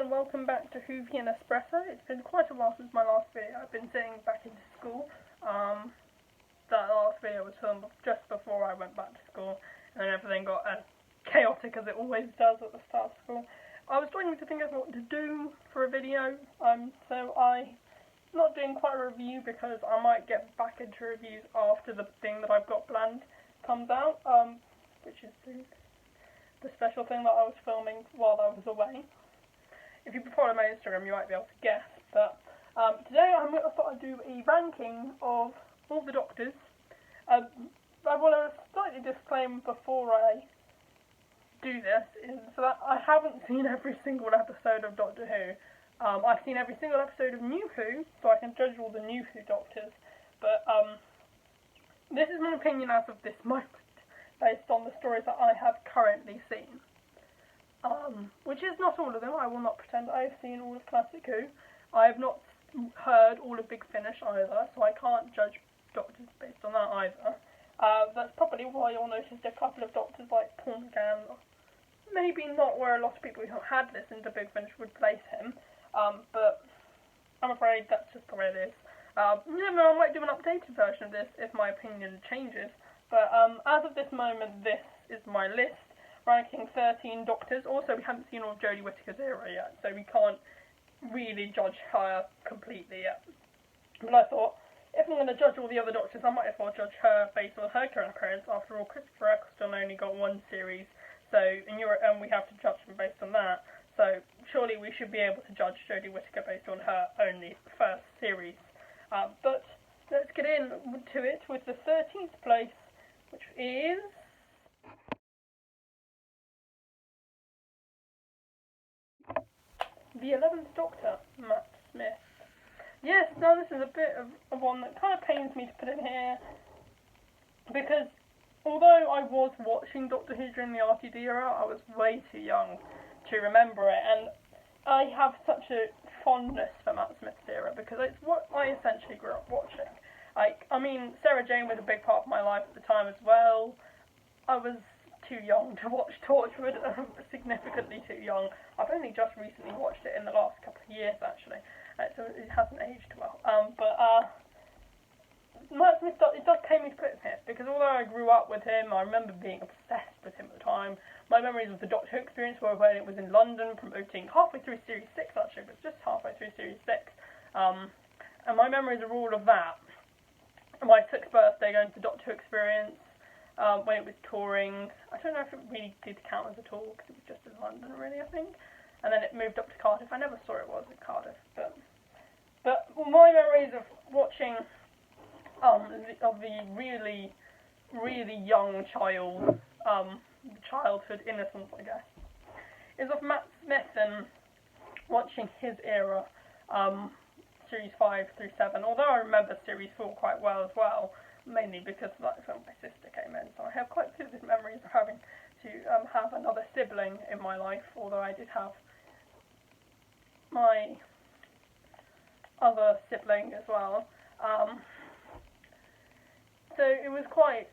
and welcome back to Whovian Espresso. It's been quite a while since my last video. I've been sitting back into school. That last video was filmed just before I went back to school, and then everything got as chaotic as it always does at the start of school. I was trying to think of what to do for a video, so I'm not doing quite a review because I might get back into reviews after the thing that I've got planned comes out, which is the special thing that I was filming while I was away. If you follow my Instagram, you might be able to guess, but today I thought I'd do a ranking of all the Doctors. I want to slightly disclaim before I do this, is that I haven't seen every single episode of Doctor Who. I've seen every single episode of New Who, so I can judge all the New Who Doctors, but this is my opinion as of this moment, based on the stories that I have currently seen. Which is not all of them. I will not pretend I have seen all of Classic Who. I have not heard all of Big Finish either, so I can't judge Doctors based on that either. That's probably why you'll notice a couple of Doctors like Paul McGann, maybe not where a lot of people who had listened to Big Finish would place him, but I'm afraid that's just the way it is. You never know, I might do an updated version of this if my opinion changes, but as of this moment, this is my list, ranking 13 Doctors. Also, we haven't seen all of Jodie Whittaker's era yet, so we can't really judge her completely yet. But I thought, if I'm going to judge all the other Doctors, I might as well judge her based on her current appearance. After all, Christopher Eccleston only got one series, so and we have to judge them based on that. So surely we should be able to judge Jodie Whittaker based on her only first series. But let's get into it with the 13th place, which is the 11th Doctor, Matt Smith. Yes, now this is a bit of one that kind of pains me to put in here, because although I was watching Doctor Who during the RTD era, I was way too young to remember it, and I have such a fondness for Matt Smith's era, because it's what I essentially grew up watching. I mean, Sarah Jane was a big part of my life at the time as well. I was too young to watch Torchwood, significantly too young. I've only just recently watched it in the last couple of years, actually, so it hasn't aged well. But Matt Smith, it does pain me to put him here, because although I grew up with him, I remember being obsessed with him at the time. My memories of the Doctor Who experience were when it was in London, promoting halfway through Series 6, actually, but just halfway through Series 6. And my memories are all of that. My 6th birthday going to the Doctor Who experience, when it was touring. I don't know if it really did count as a tour, because it was just in London, really, I think. And then it moved up to Cardiff. I never saw it was in Cardiff, but my memories of watching of the really, really young childhood innocence, I guess, is of Matt Smith and watching his era, Series 5 through 7, although I remember Series 4 quite well as well, mainly because that's when my sister came in, so I have quite vivid memories of having to have another sibling in my life, although I did have my other sibling as well. So it was quite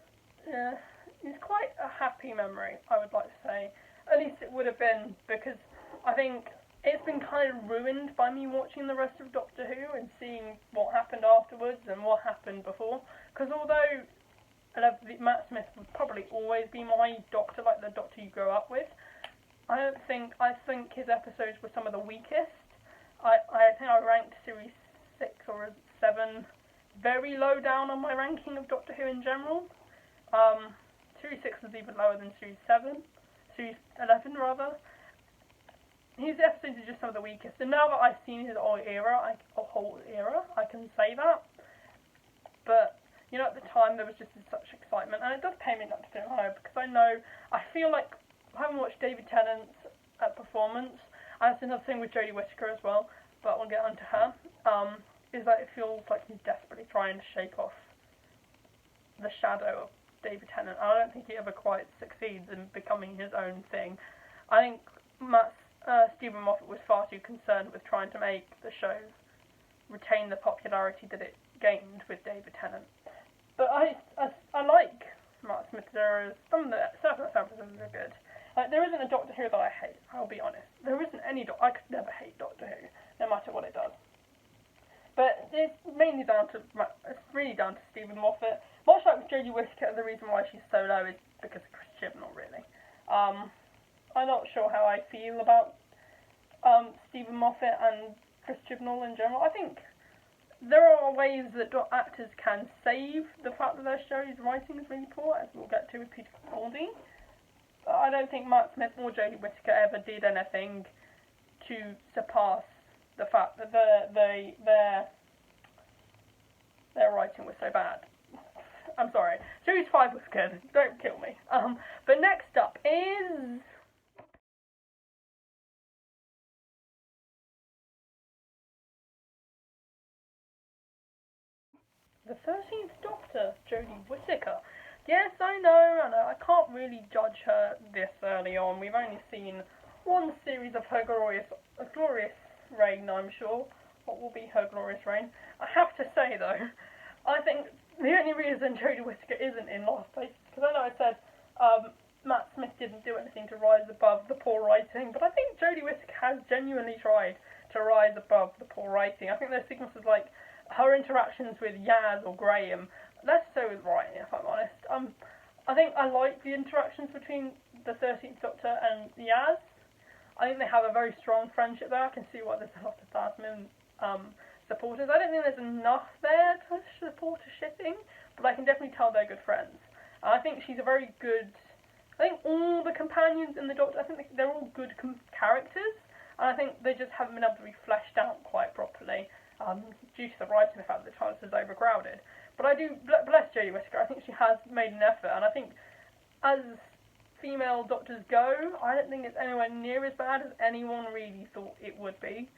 a happy memory, I would like to say. At least it would have been, because I think it's been kind of ruined by me watching the rest of Doctor Who and seeing what happened afterwards and what happened before. Because although Matt Smith would probably always be my Doctor, like the Doctor you grow up with, I think his episodes were some of the weakest. I think I ranked Series 6 or 7 very low down on my ranking of Doctor Who in general. Series 6 was even lower than Series 7. Series 11, rather. His episodes are just some of the weakest, and now that I've seen his whole era, I can say that. But, you know, at the time there was just such excitement, and it does pain me not to do it higher, because I feel like, having watched David Tennant's performance, and it's another thing with Jodie Whittaker as well, but we'll get onto her, is that it feels like he's desperately trying to shake off the shadow of David Tennant. I don't think he ever quite succeeds in becoming his own thing. I think Stephen Moffat was far too concerned with trying to make the show retain the popularity that it gained with David Tennant. But I like Matt Smith's eras. Some of the episodes are good. There isn't a Doctor Who that I hate, I'll be honest. There isn't any I could never hate much like Jodie Whittaker, the reason why she's so low is because of Chris Chibnall, really. I'm not sure how I feel about Stephen Moffat and Chris Chibnall in general. I think there are ways that actors can save the fact that their show's writing is really poor, as we'll get to with Peter Capaldi. But I don't think Matt Smith or Jodie Whittaker ever did anything to surpass the fact that their writing was so bad. I'm sorry. Series 5 was good. Don't kill me. But next up is... The 13th Doctor, Jodie Whittaker. Yes, I know, I can't really judge her this early on. We've only seen one series of her glorious reign, I'm sure. What will be her glorious reign? I have to say, though, I think the only reason Jodie Whittaker isn't in last place is because I know I said Matt Smith didn't do anything to rise above the poor writing, but I think Jodie Whittaker has genuinely tried to rise above the poor writing. I think there's sequences like her interactions with Yaz or Graham, less so with writing, if I'm honest. I think I like the interactions between the 13th Doctor and Yaz. I think they have a very strong friendship there. I can see why there's a lot of Tasman supporters. I don't think there's enough there to support a shipping, but I can definitely tell they're good friends. I think she's a very good... I think all the companions in the Doctor, I think they're all good characters, and I think they just haven't been able to be fleshed out quite properly. Due to the writing, the fact that the TARDIS is overcrowded. But I do bless Jodie Whittaker. I think she has made an effort, and I think as female doctors go, I don't think it's anywhere near as bad as anyone really thought it would be,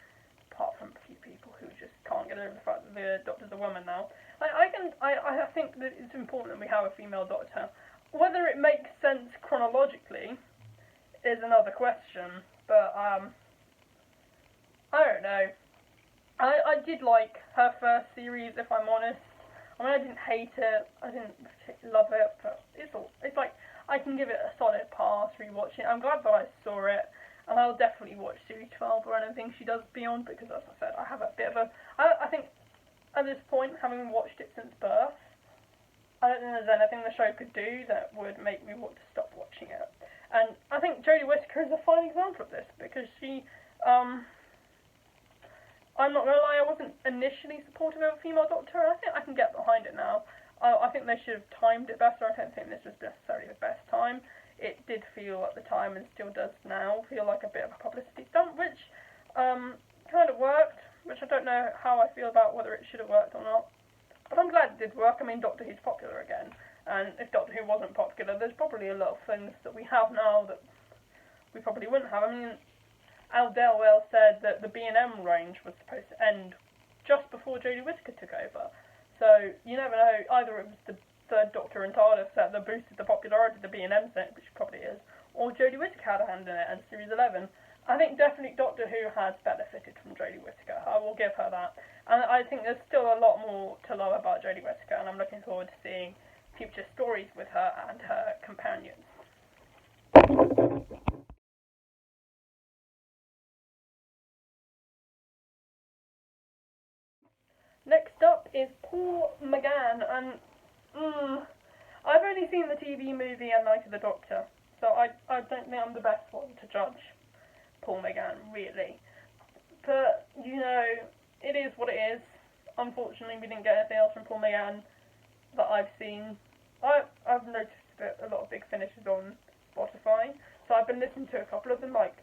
apart from a few people who just can't get over the fact that the Doctor's a woman now. I think that it's important that we have a female Doctor. Whether it makes sense chronologically is another question, but I don't know. I did like her first series, if I'm honest. I mean, I didn't hate it, I didn't particularly love it, but it's like, I can give it a solid pass, rewatching it. I'm glad that I saw it, and I'll definitely watch Series 12 or anything she does beyond, because as I said, I have a bit of a... I think, at this point, having watched it since birth, I don't think there's anything the show could do that would make me want to stop watching it. And I think Jodie Whittaker is a fine example of this, because she, I'm not going to lie, I wasn't initially supportive of a female Doctor, and I think I can get behind it now. I think they should have timed it better. I don't think this was necessarily the best time. It did feel at the time, and still does now, feel like a bit of a publicity stunt, which kind of worked, which I don't know how I feel about whether it should have worked or not. But I'm glad it did work. I mean, Doctor Who's popular again, and if Doctor Who wasn't popular, there's probably a lot of things that we have now that we probably wouldn't have. I mean, Al Delwell said that the B&M range was supposed to end just before Jodie Whittaker took over. So, you never know, either it was the third Doctor and TARDIS set that boosted the popularity of the B&M set, which probably is, or Jodie Whittaker had a hand in it, and Series 11. I think definitely Doctor Who has benefited from Jodie Whittaker. I will give her that. And I think there's still a lot more to love about Jodie Whittaker, and I'm looking forward to seeing future stories with her and her companions. Next up is Paul McGann, and I've only seen the TV movie and Night of the Doctor, so I don't think I'm the best one to judge Paul McGann, really. But, you know, it is what it is. Unfortunately, we didn't get anything else from Paul McGann that I've seen. I've noticed a lot of big finishes on Spotify, so I've been listening to a couple of them, like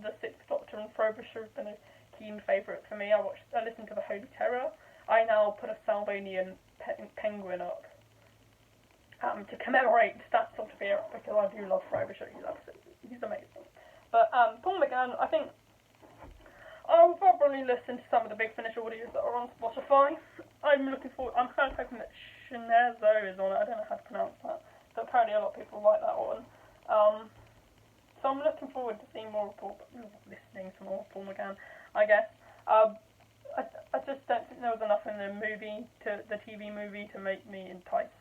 The Sixth Doctor and Frobisher have been a keen favourite for me. I listened to The Holy Terror. I now put a Salvanian penguin up to commemorate that sort of era, because I do love Frobisher. He's amazing. But Paul McGann, I think I'll probably listen to some of the Big Finish audios that are on Spotify. I'm kind of hoping that Shinazo is on it. I don't know how to pronounce that, but apparently a lot of people like that one. So I'm looking forward to seeing more of listening to more of Paul McGann, I guess. I just don't think there was enough in the TV movie to make me enticed.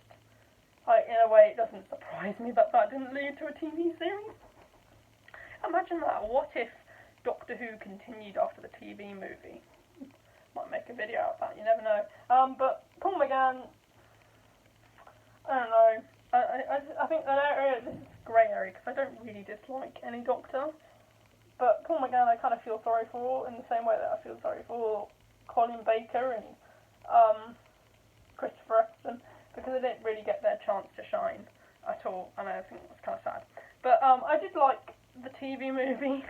In a way, it doesn't surprise me that didn't lead to a TV series. Imagine that. What if Doctor Who continued after the TV movie? Might make a video out of that, you never know. But Paul McGann, I think that area, this is a grey area, because I don't really dislike any Doctor, but Paul McGann I kind of feel sorry for, in the same way that I feel sorry for Colin Baker and Christopher Eccleston, because they didn't really get their chance to shine at all, and I think that's kind of sad. But I did like the TV movie.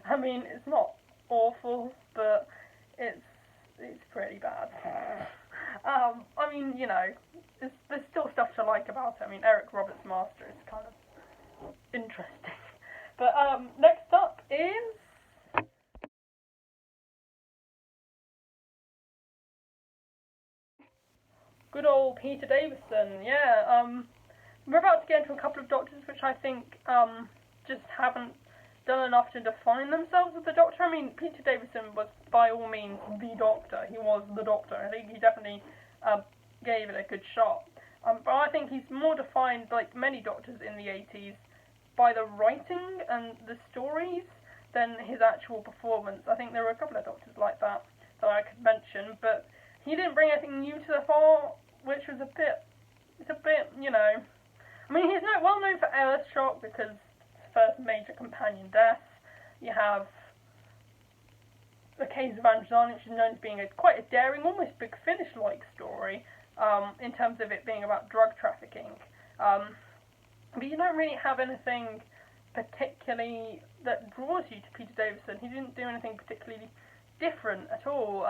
I mean, it's not awful, but it's pretty bad. I mean, you know, there's still stuff to like about it. I mean, Eric Roberts' Master is kind of interesting. But next up is good old Peter Davison. Yeah, we're about to get into a couple of Doctors which I think just haven't done enough to define themselves as the Doctor. I mean, Peter Davison was by all means the Doctor. He was the Doctor. I think he definitely gave it a good shot. But I think he's more defined, like many Doctors in the 80s, by the writing and the stories than his actual performance. I think there were a couple of Doctors like that I could mention, but he didn't bring anything new to the fore, which was a bit, you know. I mean, he's not well known for Earthshock because his first major companion death. You have The Case of Ange-Darn, which is known as being quite a daring, almost Big Finish-like story, in terms of it being about drug trafficking. But you don't really have anything particularly that draws you to Peter Davison. He didn't do anything particularly different at all.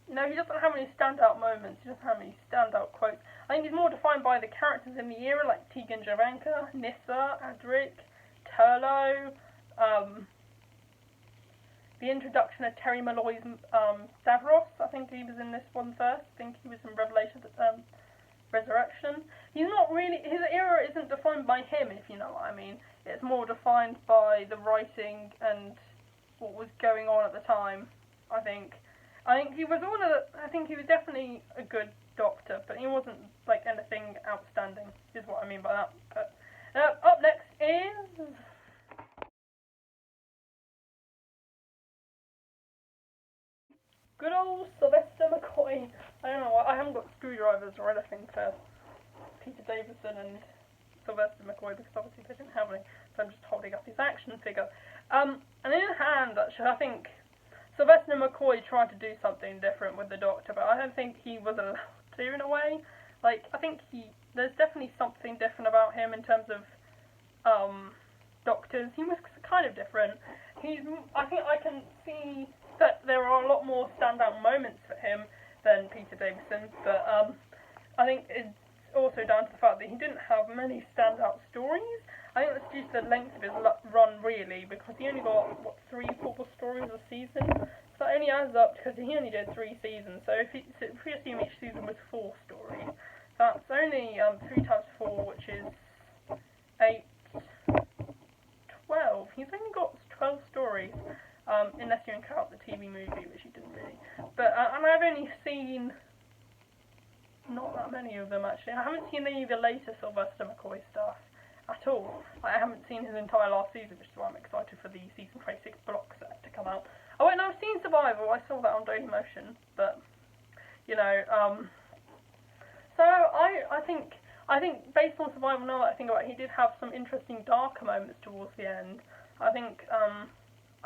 You know, he doesn't have any standout moments, he doesn't have any standout quotes. I think he's more defined by the characters in the era, like Tegan Jovanka, Nyssa, Adric, Turlough, the introduction of Terry Malloy's Stavros. I think he was in this one first. I think he was in Resurrection. He's not really, his era isn't defined by him, if you know what I mean. It's more defined by the writing and what was going on at the time, I think. I think he was definitely a good Doctor, but he wasn't like anything outstanding, is what I mean by that. But up next is good old Sylvester McCoy. I don't know, I haven't got screwdrivers or anything for Peter Davison and Sylvester McCoy because obviously they didn't have any, so I'm just holding up his action figure. And in hand, actually, I think Sylvester McCoy tried to do something different with the Doctor, but I don't think he was allowed to in a way. Like, I think there's definitely something different about him in terms of Doctors. He was kind of different. I think I can see that there are a lot more standout moments for him than Peter Davison, but I think it's also down to the fact that he didn't have many standout stories. I think that's due to the length of his run, really, because he only got, 3-4 stories a season? So that only adds up, because he only did 3 seasons, so if we assume each season was 4 stories, that's only 3 times 4, which is 8, 12. He's only got 12 stories, unless you count the TV movie, which he didn't really. But, and I've only seen not that many of them, actually. I haven't seen any of the later Sylvester McCoy stuff at all. I haven't seen his entire last season, which is why I'm excited for the season 26 block set to come out. Oh wait, no, I've seen Survival. I saw that on Dailymotion, but you know, so I think based on Survival, now that I think about it, he did have some interesting darker moments towards the end. I think I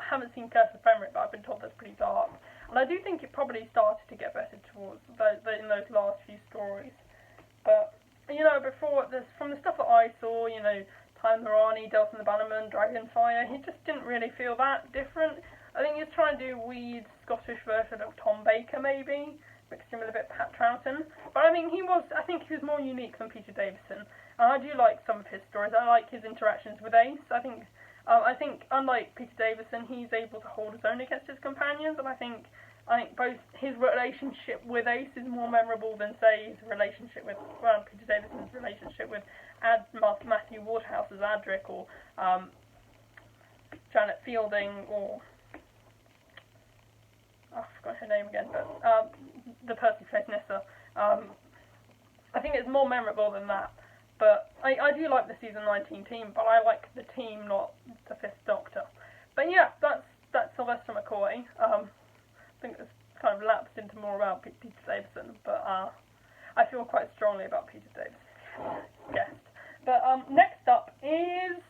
haven't seen Curse of Fenric, but I've been told that's pretty dark, and I do think it probably started to get better towards in those last few stories, but. You know, before this, from the stuff that I saw, you know, Time Lorani, Delta and the Bannerman, Dragonfire, he just didn't really feel that different. I think he was trying to do a weird Scottish version of Tom Baker, maybe, mixed in with a bit of Pat Troughton. But I think he was more unique than Peter Davison, and I do like some of his stories. I like his interactions with Ace. I think unlike Peter Davison, he's able to hold his own against his companions, and I think both his relationship with Ace is more memorable than, say, his relationship with Peter Davison's relationship with Matthew Woodhouse as Adric, or Janet Fielding, or I forgot her name again, but the person who plays Nyssa. I think it's more memorable than that. But I do like the season 19 team, but I like the team, not the Fifth Doctor. But yeah, that's Sylvester McCoy. I think it's kind of lapsed into more about Peter Davison, but I feel quite strongly about Peter Davison. guest. But next up is...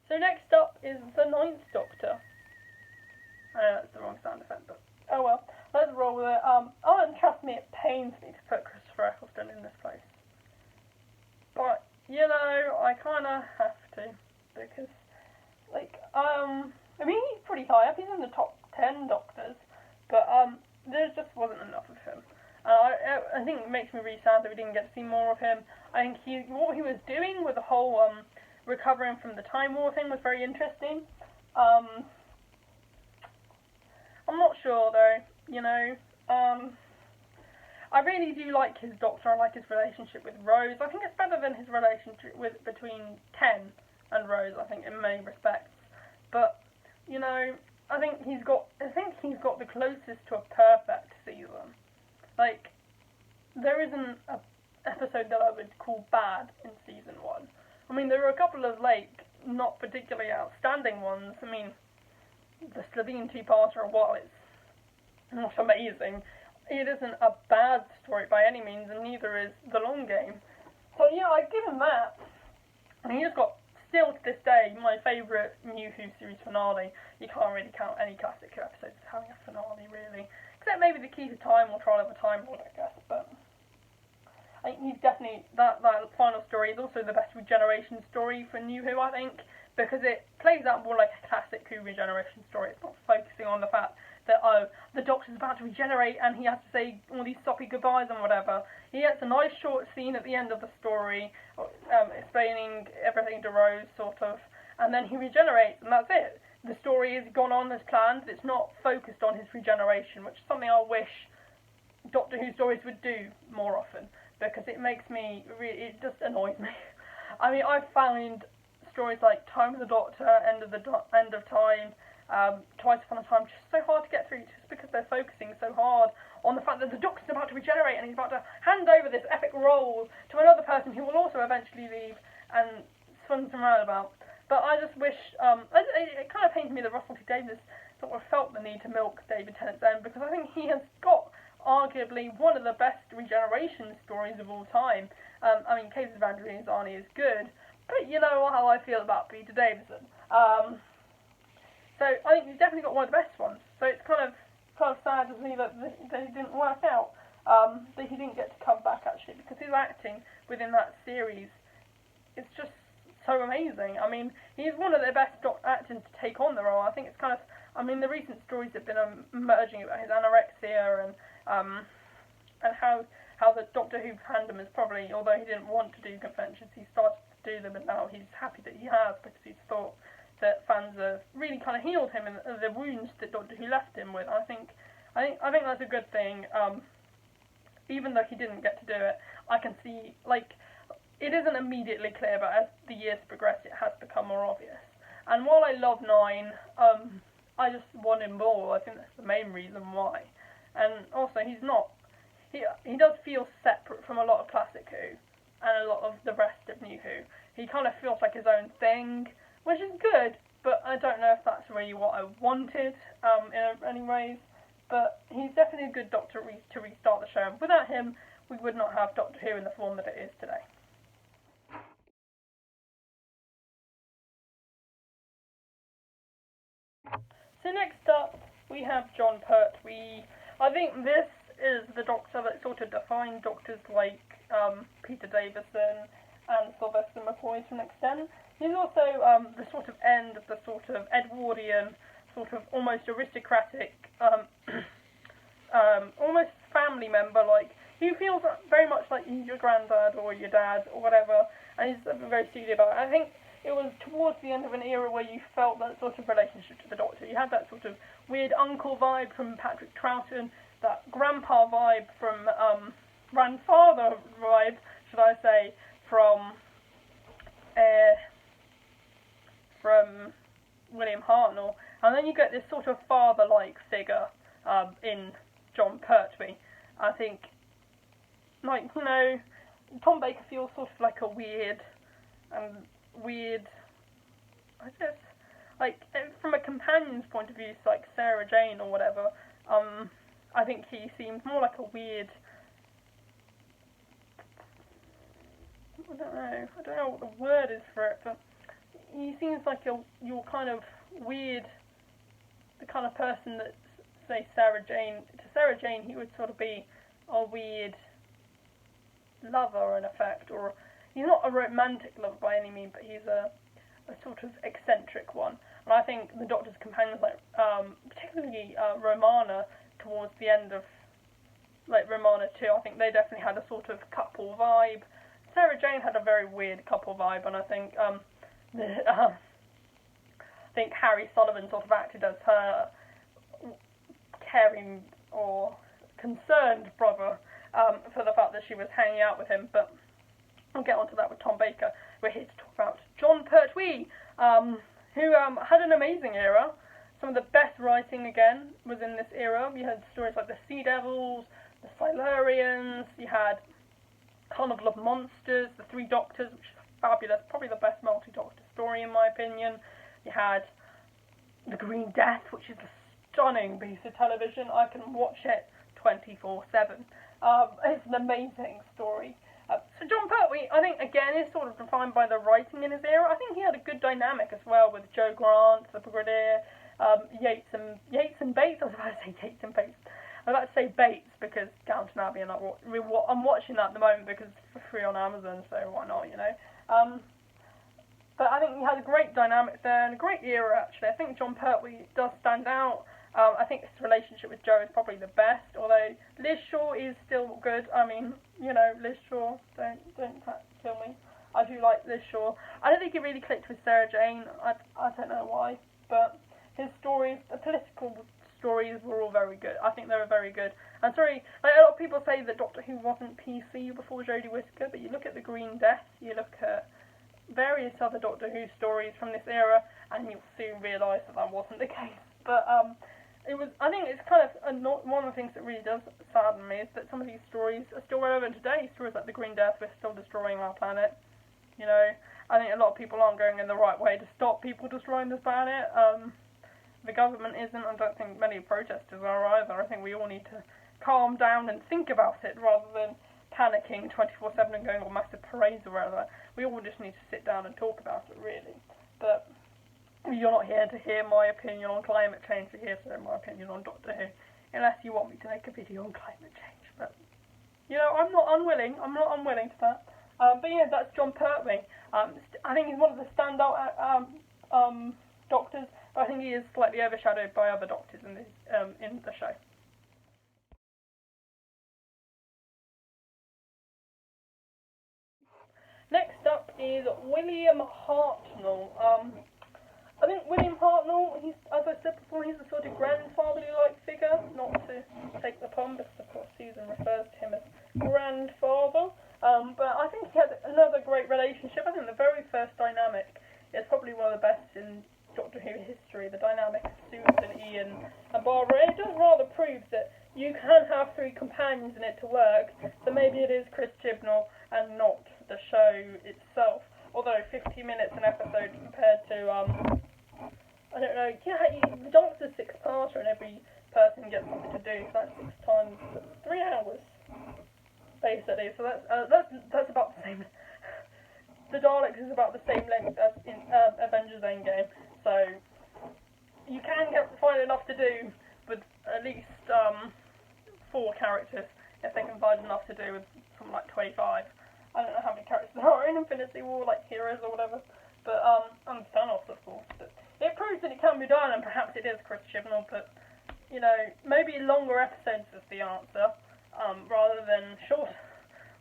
So next up is the Ninth Doctor. I know that's the wrong sound effect, but oh well. Let's roll with it. Oh, and trust me, it pains me to put Christopher Eccleston in this place. But, you know, I kinda have to. Because, like, I mean, he's pretty high up. He's in the top 10 Doctors. But, there just wasn't enough of him. I think it makes me really sad that we didn't get to see more of him. I think what he was doing with the whole, recovering from the Time War thing was very interesting. I'm not sure though, you know. I really do like his Doctor. I like his relationship with Rose. I think it's better than his relationship between Ken and Rose, I think, in many respects. But, you know, I think he's got the closest to a perfect season. Like, there isn't an episode that I would call bad in season 1. I mean, there are a couple of, like, not particularly outstanding ones. I mean, the Slitheen two-parter, while it's not amazing, it isn't a bad story by any means, and neither is The Long Game. So, yeah, I'd give him that. And he's got, still to this day, my favourite New Who series finale. You can't really count any classic Who episodes as having a finale, really. Except maybe The Key to Time or Trial of a Time Lord, I guess, but... I think he's definitely, that final story is also the best regeneration story for New Who, I think, because it plays out more like a classic Who regeneration story. It's not focusing on the fact that, oh, the Doctor's about to regenerate and he has to say all these soppy goodbyes and whatever. He gets a nice short scene at the end of the story, explaining everything to Rose, sort of, and then he regenerates, and that's it. The story has gone on as planned. It's not focused on his regeneration, which is something I wish Doctor Who stories would do more often, because it makes me, it just annoys me. I mean, I've found stories like Time of the Doctor, End of Time, Twice Upon a Time, just so hard to get through, just because they're focusing so hard on the fact that the Doctor's about to regenerate and he's about to hand over this epic role to another person who will also eventually leave, and swings them roundabout. But I just wish, it kind of pains me that Russell T Davies sort of felt the need to milk David Tennant's end, because I think he has got arguably one of the best regeneration stories of all time. I mean, Caves of Andromeda Arnie is good, but you know how I feel about Peter Davison. So I think he's definitely got one of the best ones. So it's kind of sad to see that he didn't work out, that he didn't get to come back actually, because his acting within that series is just so amazing. I mean, he's one of the best actors to take on the role. I think it's kind of, I mean, the recent stories have been emerging about his anorexia and how the Doctor Who fandom is probably, although he didn't want to do conventions, he started to do them, and now he's happy that he has, because he's thought that fans have really kind of healed him and the wounds that Doctor Who left him with. I think that's a good thing. Even though he didn't get to do it, I can see, like, it isn't immediately clear, but as the years progress, it has become more obvious. And while I love Nine, I just want him more. I think that's the main reason why. And also, he does feel separate from a lot of classic Who and a lot of the rest of New Who. He kind of feels like his own thing, which is good, but I don't know if that's really what I wanted in any ways. But he's definitely a good Doctor to restart the show. Without him, we would not have Doctor Who in the form that it is today. So next up, we have Jon Pertwee. I think this is the Doctor that sort of defined Doctors like Peter Davison and Sylvester McCoy to an extent. He's also the sort of end of the sort of Edwardian, sort of almost aristocratic, almost family member, like, he feels very much like he's your granddad or your dad or whatever, and he's very soothing about it. I think it was towards the end of an era where you felt that sort of relationship to the Doctor. You had that sort of weird uncle vibe from Patrick Troughton, that grandpa vibe from, grandfather vibe, should I say, from William Hartnell, and then you get this sort of father-like figure in Jon Pertwee. I think, like, you know, Tom Baker feels sort of like a weird, I guess, like, from a companion's point of view, it's like Sarah Jane or whatever, I think he seems more like a weird, I don't know what the word is for it, but he seems like you're kind of weird, the kind of person that, say, Sarah Jane, he would sort of be a weird lover in effect, or he's not a romantic lover by any means, but he's a sort of eccentric one. And I think the Doctor's companions, like particularly Romana, towards the end of like Romana 2, I think they definitely had a sort of couple vibe. Sarah Jane had a very weird couple vibe, and I think I think Harry Sullivan sort of acted as her caring or concerned brother for the fact that she was hanging out with him. But I'll get onto that with Tom Baker. We're here to talk about Jon Pertwee, who had an amazing era. Some of the best writing, again, was in this era. You had stories like the Sea Devils, the Silurians, you had Carnival of Monsters, the Three Doctors, which is fabulous, probably the best multi-Doctor story in my opinion. You had The Green Death, which is a stunning piece of television. I can watch it 24/7. It's an amazing story. So Jon Pertwee, I think, again, is sort of defined by the writing in his era. I think he had a good dynamic as well with Jo Grant, the Brigadier, Yates and Bates. I was about to say Yates and Bates. I was about to say Bates because Downton Abbey, and I'm watching that at the moment because it's for free on Amazon, so why not, you know. But I think he had a great dynamic there and a great era, actually. I think Jon Pertwee does stand out. I think his relationship with Jo is probably the best, although Liz Shaw is still good. I mean, you know, Liz Shaw, don't kill me. I do like Liz Shaw. I don't think he really clicked with Sarah Jane. I don't know why, but his stories, the political stories, were all very good. I think they were very good. And sorry, like a lot of people say that Doctor Who wasn't PC before Jodie Whittaker, but you look at The Green Death, you look at various other Doctor Who stories from this era, and you'll soon realise that wasn't the case. But I think it's kind of one of the things that really does sadden me is that some of these stories are still relevant today. Stories like The Green Death, we're still destroying our planet. You know, I think a lot of people aren't going in the right way to stop people destroying this planet. The government isn't. I don't think many protesters are either. I think we all need to calm down and think about it rather than panicking 24/7 and going on massive parades or whatever. We all just need to sit down and talk about it, really. But you're not here to hear my opinion on climate change. You're here to hear my opinion on Doctor Who, unless you want me to make a video on climate change. But you know, I'm not unwilling to that. But yeah, that's Jon Pertwee. I think he's one of the standout Doctors, but I think he is slightly overshadowed by other Doctors in the show. Next up is William Hartnell. I think William Hartnell, as I said before, he's a sort of grandfatherly-like figure, not to take the pun, because of course Susan refers to him as grandfather. But I think he had another great relationship. I think the very first dynamic is probably one of the best in Doctor Who history, the dynamic of Susan, Ian and Barbara. And it does rather prove that you can have three companions in it to work, so maybe it is Chris Chibnall and not the show itself. Although 50 minutes an episode compared to, I don't know, the Doctor's 6-parter and every person gets something to do, so that's 6 times 3 hours, basically. So that's about the same. The Daleks is about the same length as in Avengers Endgame, so you can find enough to do with at least 4 characters if they can find enough to do with something like 25. I don't know how many characters there are in Infinity War, like heroes or whatever, but and Thanos, of course. But it proves that it can be done, and perhaps it is Chris Chibnall, but you know, maybe longer episodes is the answer, rather than short.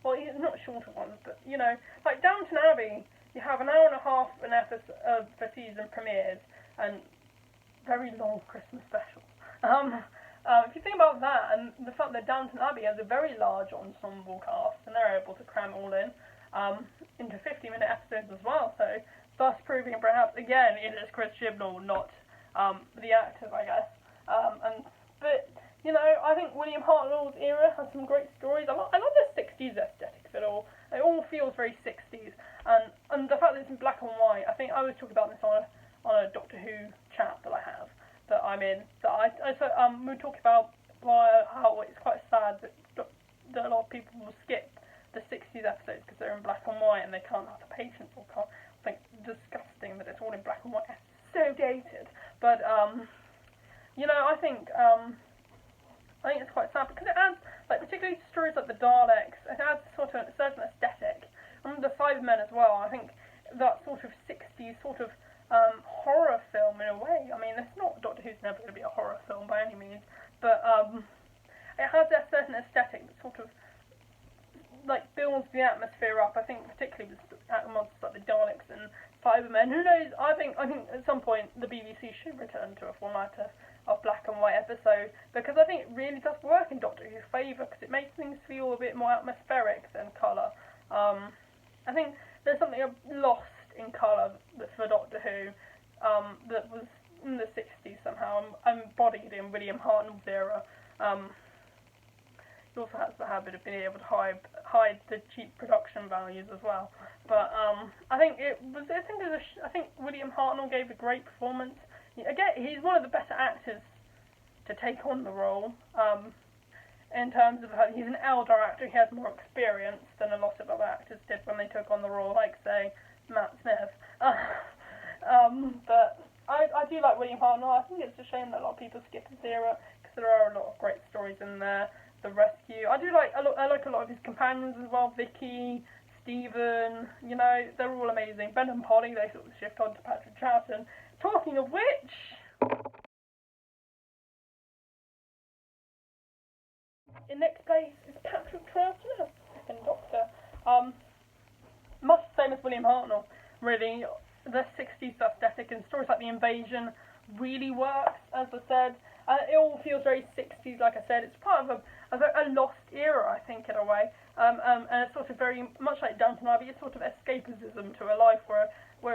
Well, not shorter ones, but you know, like Downton Abbey, you have an hour and a half an episode for season premieres and very long Christmas specials. If you think about that, and the fact that Downton Abbey has a very large ensemble cast, and they're able to cram all in into 50-minute episodes as well, so thus proving perhaps again it is Chris Chibnall, not the actors, I guess. But you know, I think William Hartnell's era has some great stories. I love the 60s aesthetic of it all. It all feels very 60s, and the fact that it's in black and white. I think I was talking about this on a Doctor Who chat that I have that I'm in, we talk about how it's quite sad that a lot of people will skip the 60s episodes because they're in black and white and they can't have the patience or can't think disgusting that it's all in black and white. It's so dated. But I think it's quite sad because it adds, like, particularly to stories like the Daleks, it adds sort of a certain aesthetic. And the Cybermen as well. I think that sort of 60s sort of horror film in a way. I mean, it's not, Doctor Who's never going to be a horror film by any means, but it has a certain aesthetic that sort of like builds the atmosphere up. I think particularly with monsters like the Daleks and Cybermen. Who knows? I think at some point the BBC should return to a format of black and white episode, because I think it really does work in Doctor Who's favour, because it makes things feel a bit more atmospheric than colour. I think there's something lost in colour for Doctor Who that was in the 60s somehow embodied in William Hartnell's era. He also has the habit of being able to hide the cheap production values as well. But I think William Hartnell gave a great performance. Again, he's one of the better actors to take on the role. In terms of he's an elder actor, he has more experience than a lot of other actors did when they took on the role, like say Matt Smith. But I do like William Hartnell. I think it's a shame that a lot of people skip his era because there are a lot of great stories in there. The Rescue. I like a lot of his companions as well. Vicky, Stephen. They're all amazing. Ben and Polly. They sort of shift on to Patrick Troughton. Talking of which, in next place is Patrick Troughton as second Doctor. Much the same as William Hartnell, really. The 60s aesthetic and stories like The Invasion really works, as I said. It all feels very 60s, like I said. It's part of a lost era, I think, in a way. And it's sort of very much like Downton Abbey. It's sort of escapism to a life where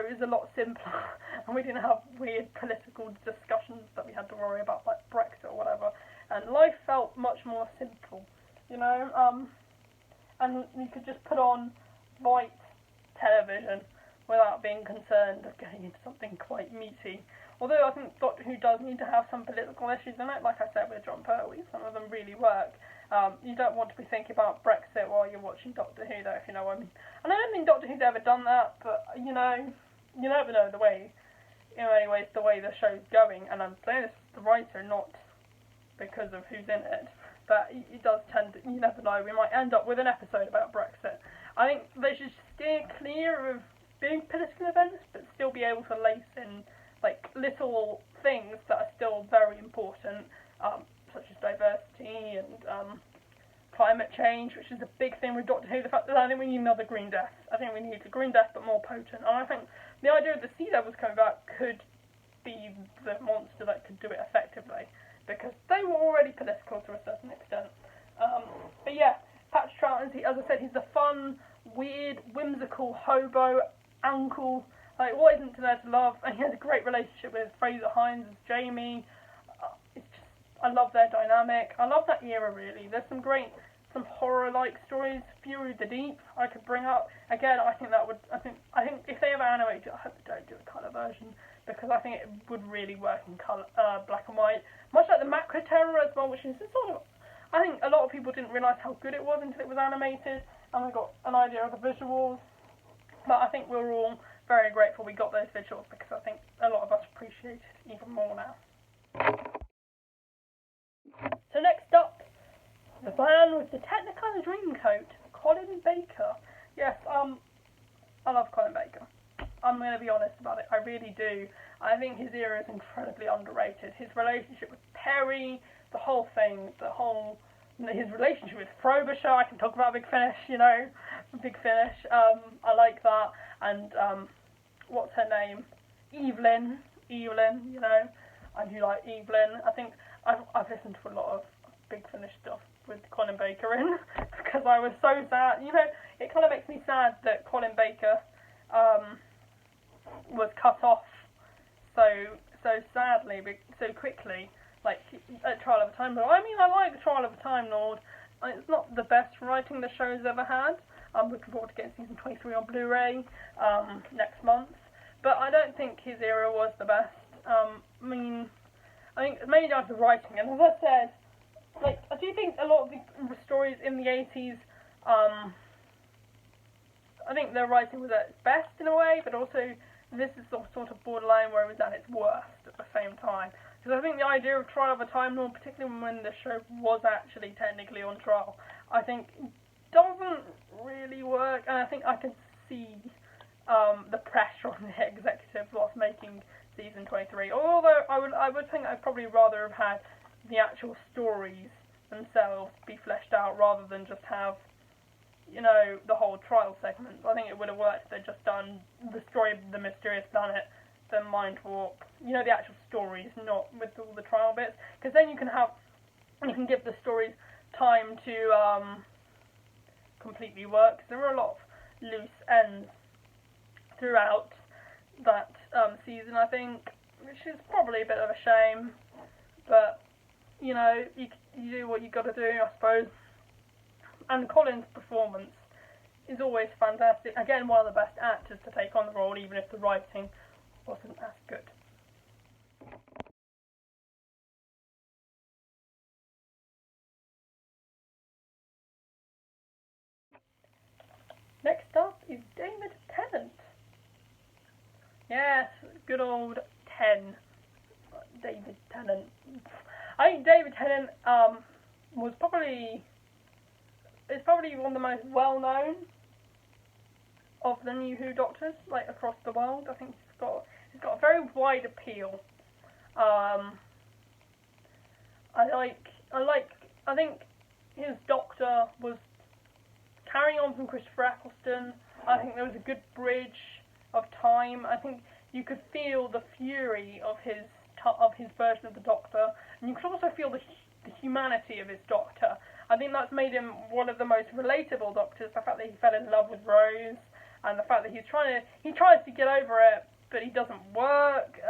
it was a lot simpler, and we didn't have weird political discussions that we had to worry about, like Brexit or whatever. And life felt much more simple, and you could just put on white television without being concerned of getting into something quite meaty. Although I think Doctor Who does need to have some political issues in it, like I said with Jon Pertwee, some of them really work. You don't want to be thinking about Brexit while you're watching Doctor Who, though, if you know what I mean. And I don't think Doctor Who's ever done that, but, you never know the way the show's going, and I'm saying this as the writer, not because of who's in it, but it does tend to, you never know, we might end up with an episode about Brexit. I think they should steer clear of big political events, but still be able to lace in like little things that are still very important, such as diversity and climate change, which is a big thing with Doctor Who. The fact that I think we need another Green Death. I think we need a Green Death, but more potent. And I think the idea of the Sea Devils coming back could be the monster that could do it effectively, because they were already political to a certain extent. But yeah, Patrick Troughton, as I said, he's a fun, weird, whimsical hobo uncle. Like, what isn't there to love? And he has a great relationship with Fraser Hines as Jamie. I love their dynamic. I love that era, really. There's some horror-like stories. Fury of the Deep I could bring up. Again, I think if they ever animate it, I hope they don't do a colour version, because I think it would really work in colour, black and white. Much like the Macra Terror as well, which is sort of, I think a lot of people didn't realise how good it was until it was animated, and we got an idea of the visuals. But I think we're all very grateful we got those visuals, because I think a lot of us appreciate it even more now. So next up, the man with the Technicolor Dreamcoat, Colin Baker. Yes, I love Colin Baker. I'm going to be honest about it, I really do. I think his era is incredibly underrated. His relationship with Perry, the whole thing, his relationship with Frobisher, I can talk about Big Finish, Big Finish, I like that, and, what's her name? Evelyn, I do like Evelyn. I think I've listened to a lot of Big Finish stuff with Colin Baker in, because I was so sad, it kind of makes me sad that Colin Baker, was cut off so sadly, so quickly, like at Trial of a Time Lord. I mean, I like Trial of a Time Lord. It's not the best writing the show's ever had. I'm looking forward to getting season 23 on Blu-ray next month. But I don't think his era was the best. I mean, I think it's mainly down to the writing, and as I said, like, I do think a lot of the stories in the 80s, I think their writing was at its best in a way, but also this is sort of borderline where it was at its worst at the same time. Because I think the idea of trial of a Time Lord, particularly when the show was actually technically on trial, I think doesn't really work, and I think I can see the pressure on the executives whilst making season 23. Although I would think I'd probably rather have had the actual stories themselves be fleshed out rather than just have, you know, the whole trial segments. I think it would have worked if they'd just done the story of the Mysterious Planet, then Mind Warp, you know, the actual stories, not with all the trial bits, because then you can give the stories time to completely work. Cause there were a lot of loose ends throughout that season, I think, which is probably a bit of a shame, but, you know, you do what you got to do, I suppose. And Colin's performance is always fantastic. Again, one of the best actors to take on the role, even if the writing wasn't as good. Next up is David Tennant. Yes, good old David Tennant. I think David Tennant is probably one of the most well-known of the New Who Doctors, like, across the world. I think he's got a very wide appeal. I think his Doctor was carrying on from Christopher Eccleston. I think there was a good bridge of time. I think you could feel the fury of his version of the Doctor, and you could also feel the humanity of his Doctor. I think that's made him one of the most relatable Doctors. The fact that he fell in love with Rose, and the fact that he tries to get over it, but he doesn't work.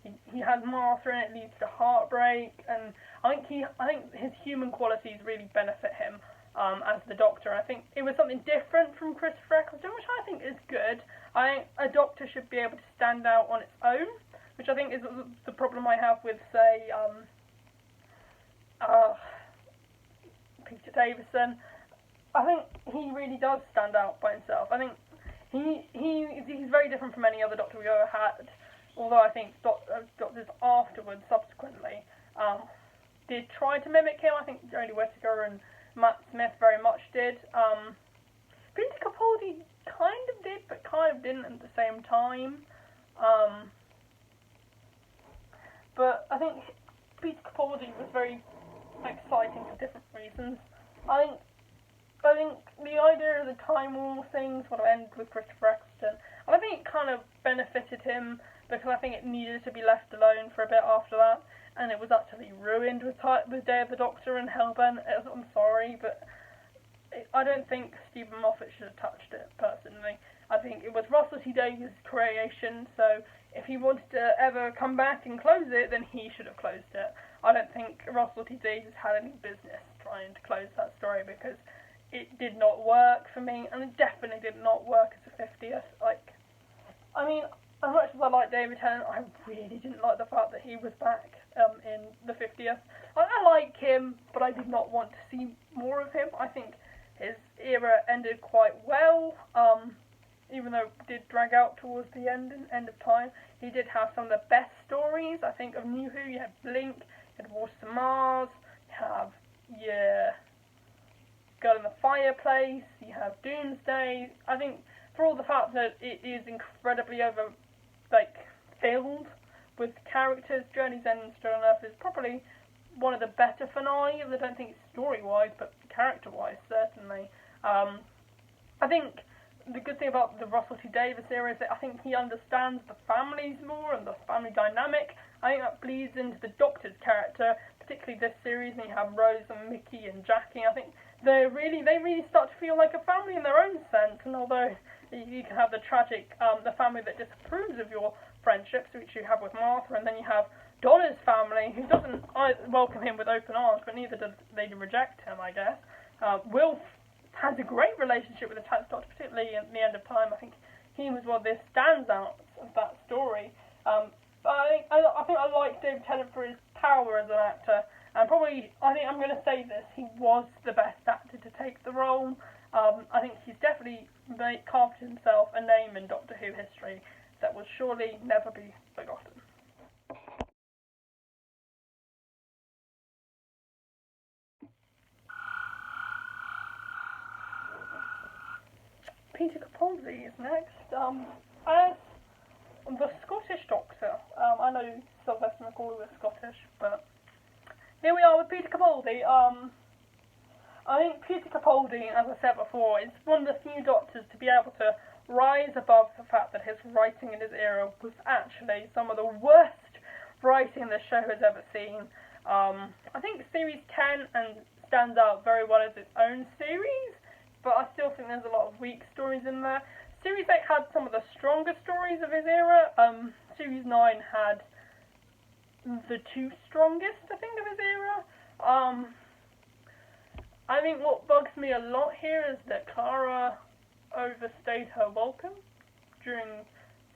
He has Martha, and it leads to heartbreak. And I think his human qualities really benefit him as the Doctor. I think it was something different from Christopher Eccleston, which I think is good. I think a Doctor should be able to stand out on its own, which I think is the problem I have with, say, Peter Davison. I think he really does stand out by himself. I think he's very different from any other Doctor we've ever had. Although I think doctors afterwards, subsequently, did try to mimic him. I think Jodie Whittaker and Matt Smith very much did. Peter Capaldi kind of did, but kind of didn't at the same time. But I think Peter Capaldi was very exciting for different reasons. I think the idea of the Time War thing sort of ended with Christopher Eccleston, and I think it kind of benefited him because I think it needed to be left alone for a bit after that, and it was utterly ruined with Day of the Doctor and Hellbent. I'm sorry, but I don't think Stephen Moffat should have touched it, personally. I think it was Russell T Davies' creation, so if he wanted to ever come back and close it, then he should have closed it. I don't think Russell T Davies had any business trying to close that story, because it did not work for me, and it definitely did not work as a 50th. Like, I mean, as much as I like David Tennant, I really didn't like the fact that he was back in the 50th. I like him, but I did not want to see more of him. I think his era ended quite well, even though it did drag out towards the end of time. He did have some of the best stories, I think, of New Who. You had Blink, you had Wars to Mars, you have, Girl in the Fireplace, you have Doomsday. I think, for all the fact that it is incredibly filled with characters, Journey's End and Still on Earth is probably one of the better finales. I don't think it's story-wise, but character-wise, certainly. I think the good thing about the Russell T Davies era is that I think he understands the families more and the family dynamic. I think that bleeds into the Doctor's character, particularly this series, and you have Rose and Mickey and Jackie. I think they really start to feel like a family in their own sense, and although you can have the tragic, the family that disapproves of your friendships, which you have with Martha, and then you have Donna's family, who doesn't welcome him with open arms, but neither do they reject him, I guess. Wilf has a great relationship with the Tenth Doctor, particularly at the end of time. I think he was one of the standouts of that story. But I think I like David Tennant for his power as an actor, and probably, I think I'm going to say this, he was the best actor to take the role. I think he's definitely carved himself a name in Doctor Who history that will surely never be forgotten. Peter Capaldi is next. As the Scottish Doctor, I know Sylvester McCoy was Scottish, but here we are with Peter Capaldi. I think Peter Capaldi, as I said before, is one of the few Doctors to be able to rise above the fact that his writing in his era was actually some of the worst writing the show has ever seen. I think Series 10 stands out very well as its own series, but I still think there's a lot of weak stories in there. Series 8 had some of the stronger stories of his era. Series 9 had the two strongest, I think, of his era. I think what bugs me a lot here is that Clara overstayed her welcome during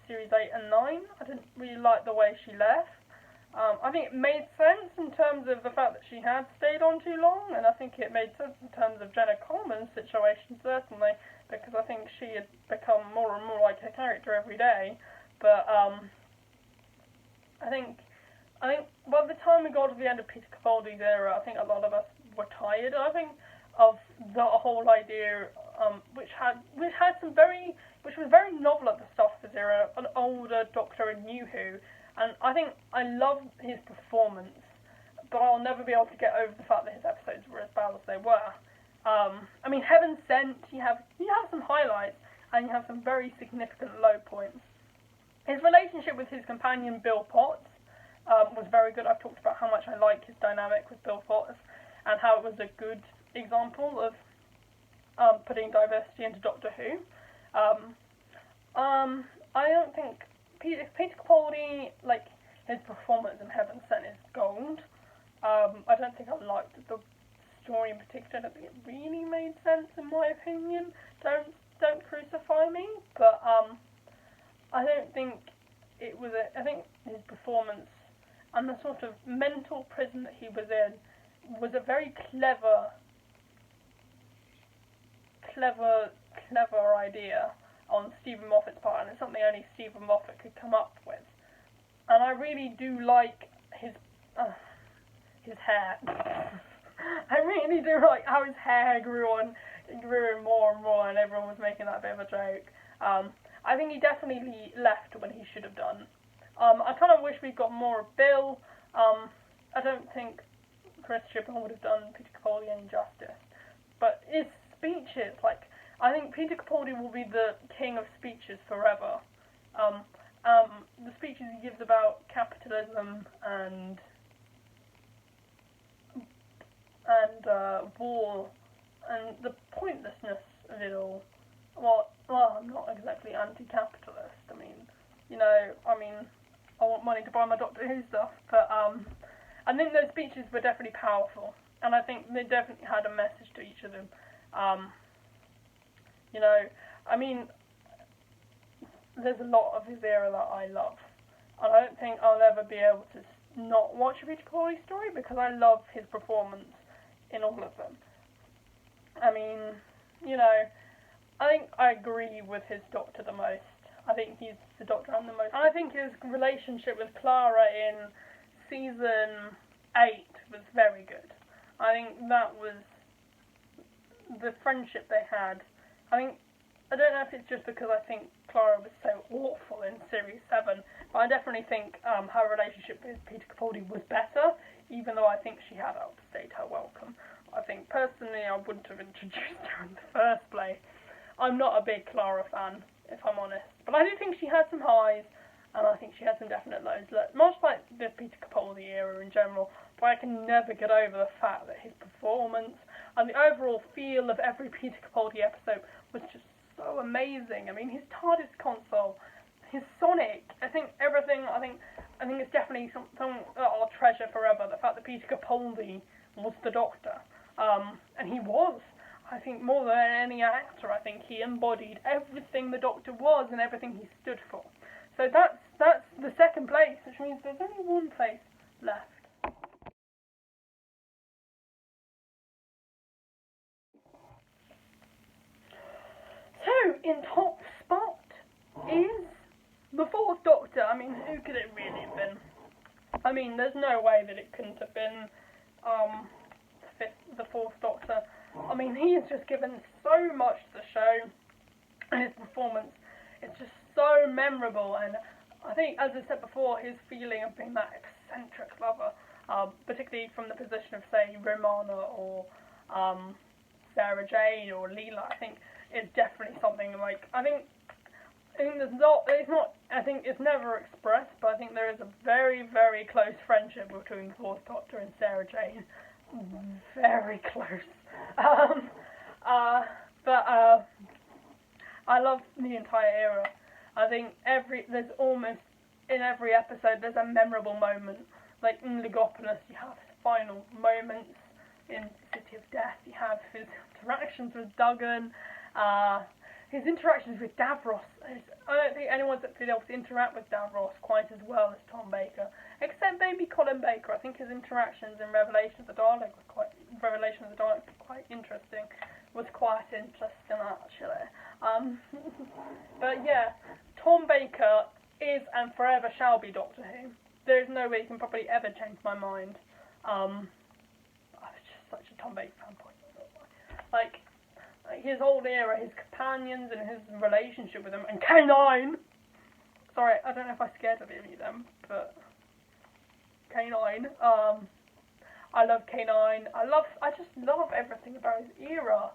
Series 8 and 9. I didn't really like the way she left. I think it made sense in terms of the fact that she had stayed on too long, and I think it made sense in terms of Jenna Coleman's situation, certainly, because I think she had become more and more like her character every day. But I think by the time we got to the end of Peter Capaldi's era, I think a lot of us were tired, I think, of the whole idea, which was very novel at the start of his era, an older Doctor in New Who. And I think I love his performance, but I'll never be able to get over the fact that his episodes were as bad as they were. I mean, Heaven Sent, you have some highlights, and you have some very significant low points. His relationship with his companion Bill Potts was very good. I've talked about how much I like his dynamic with Bill Potts, and how it was a good example of putting diversity into Doctor Who. I don't think Peter Capaldi, like, his performance in Heaven Sent is gold. I don't think I liked the story in particular. I don't think it really made sense, in my opinion. Don't crucify me, but I don't think it was I think his performance and the sort of mental prison that he was in was a very clever idea on Stephen Moffat's part, and it's something only Stephen Moffat could come up with. And I really do like his hair. I really do like how his hair grew more and more, and everyone was making that bit of a joke. I think he definitely left when he should have done. I kind of wish we'd got more of Bill. I don't think Chris Chibnall would have done Peter Capaldi any justice. But his speeches, like, I think Peter Capaldi will be the king of speeches forever. The speeches he gives about capitalism and war and the pointlessness of it all. Well, I'm not exactly anti-capitalist. I want money to buy my Doctor Who stuff, but I think those speeches were definitely powerful, and I think they definitely had a message to each of them. There's a lot of his era that I love, and I don't think I'll ever be able to not watch a Peter Capaldi story because I love his performance in all of them. I think I agree with his Doctor the most. I think he's the Doctor I'm the most. And I think his relationship with Clara in season 8 was very good. I think that was the friendship they had. I don't know if it's just because I think Clara was so awful in Series 7, but I definitely think her relationship with Peter Capaldi was better, even though I think she had outstayed her welcome. I think, personally, I wouldn't have introduced her in the first place. I'm not a big Clara fan, if I'm honest, but I do think she had some highs, and I think she had some definite lows, much like the Peter Capaldi era in general, but I can never get over the fact that his performance and the overall feel of every Peter Capaldi episode was just so amazing. His TARDIS console, his Sonic, I think it's definitely something that I'll treasure forever, the fact that Peter Capaldi was the Doctor, and he was. I think more than any actor, I think he embodied everything the Doctor was and everything he stood for. So that's that's the second place, which means there's only one place left. So, in top spot is the Fourth Doctor. I mean, who could it really have been? I mean, there's no way that it couldn't have been the Fourth Doctor. I mean, he has just given so much to the show, and his performance is just so memorable. And I think, as I said before, his feeling of being that eccentric lover, particularly from the position of, say, Romana or Sarah Jane or Leela, I think is definitely something like, I think it's never expressed, but I think there is a very, very close friendship between the Fourth Doctor and Sarah Jane. Very close. But I love the entire era. I think there's almost, in every episode, there's a memorable moment. Like in Logopolis, you have his final moments. In City of Death, you have his interactions with Duggan, his interactions with Davros. I don't think anyone's been able to interact with Davros quite as well as Tom Baker, except maybe Colin Baker. I think his interactions in Revelation of the Dalek was quite interesting. Actually. But yeah, Tom Baker is and forever shall be Doctor Who. There is no way you can probably ever change my mind. I was just such a Tom Baker fanboy. Like his whole era, his companions and his relationship with them, and K9! Sorry, I don't know if I scared any of them, but K9. I love K9. I just love everything about his era.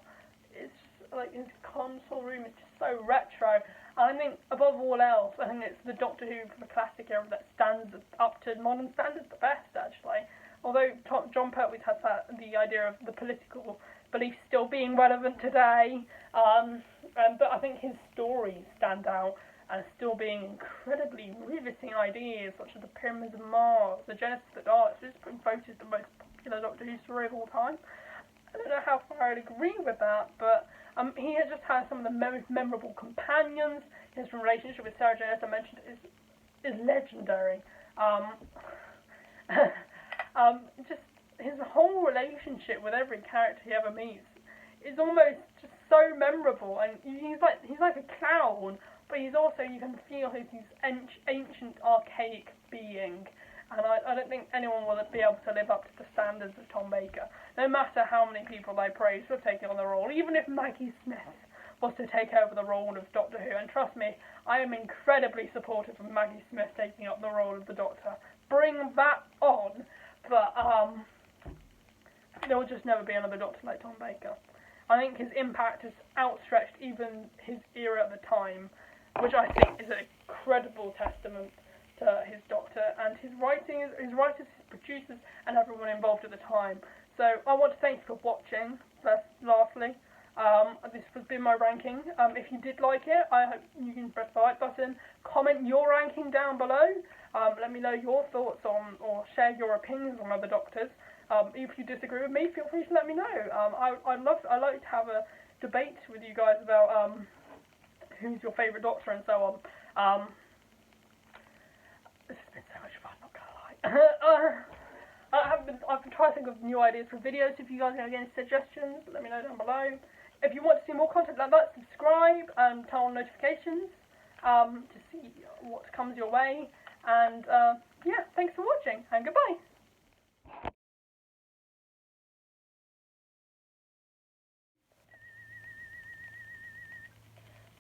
It's just, like, his console room is just so retro. And I think, above all else, I think it's the Doctor Who from the classic era that stands up to modern standards the best, actually. Although John Pertwee has the idea of the political beliefs still being relevant today, but I think his stories stand out as still being incredibly riveting ideas, such as the Pyramids of Mars, the Genesis of the Daleks, which has been voted the most popular Doctor Who story of all time. I don't know how far I'd agree with that, but he has just had some of the most memorable companions. His relationship with Sarah Jane, as I mentioned, is legendary. Just his whole relationship with every character he ever meets is almost just so memorable, and he's like a clown, but he's also, you can feel he's ancient, archaic being, and I don't think anyone will be able to live up to the standards of Tom Baker, no matter how many people they praise for taking on the role. Even if Maggie Smith was to take over the role of Doctor Who, and trust me, I am incredibly supportive of Maggie Smith taking up the role of the Doctor. Bring that on! But there will just never be another Doctor like Tom Baker. I think his impact has outstretched even his era at the time, which I think is an incredible testament to his Doctor and his writers, his producers, and everyone involved at the time. So I want to thank you for watching. Lastly, this has been my ranking. If you did like it, I hope you can press the like button. Comment your ranking down below. Let me know your thoughts on, or share your opinions on other Doctors. If you disagree with me, feel free to let me know. I'd like to have a debate with you guys about who's your favourite Doctor and so on. This has been so much fun, not gonna lie. I've been trying to think of new ideas for videos. If you guys have any suggestions, let me know down below. If you want to see more content like that, subscribe and turn on notifications to see what comes your way. And yeah, thanks for watching, and goodbye.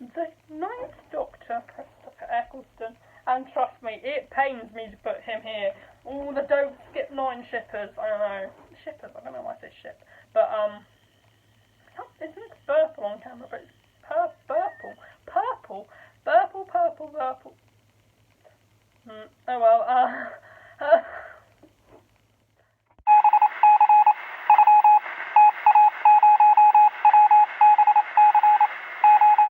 The Ninth Doctor, Christopher Eccleston, and trust me, it pains me to put him here. Oh, the don't skip 9 shippers, I don't know. Shippers, I don't know why I say ship. But, it looks purple on camera, but it's purple. Purple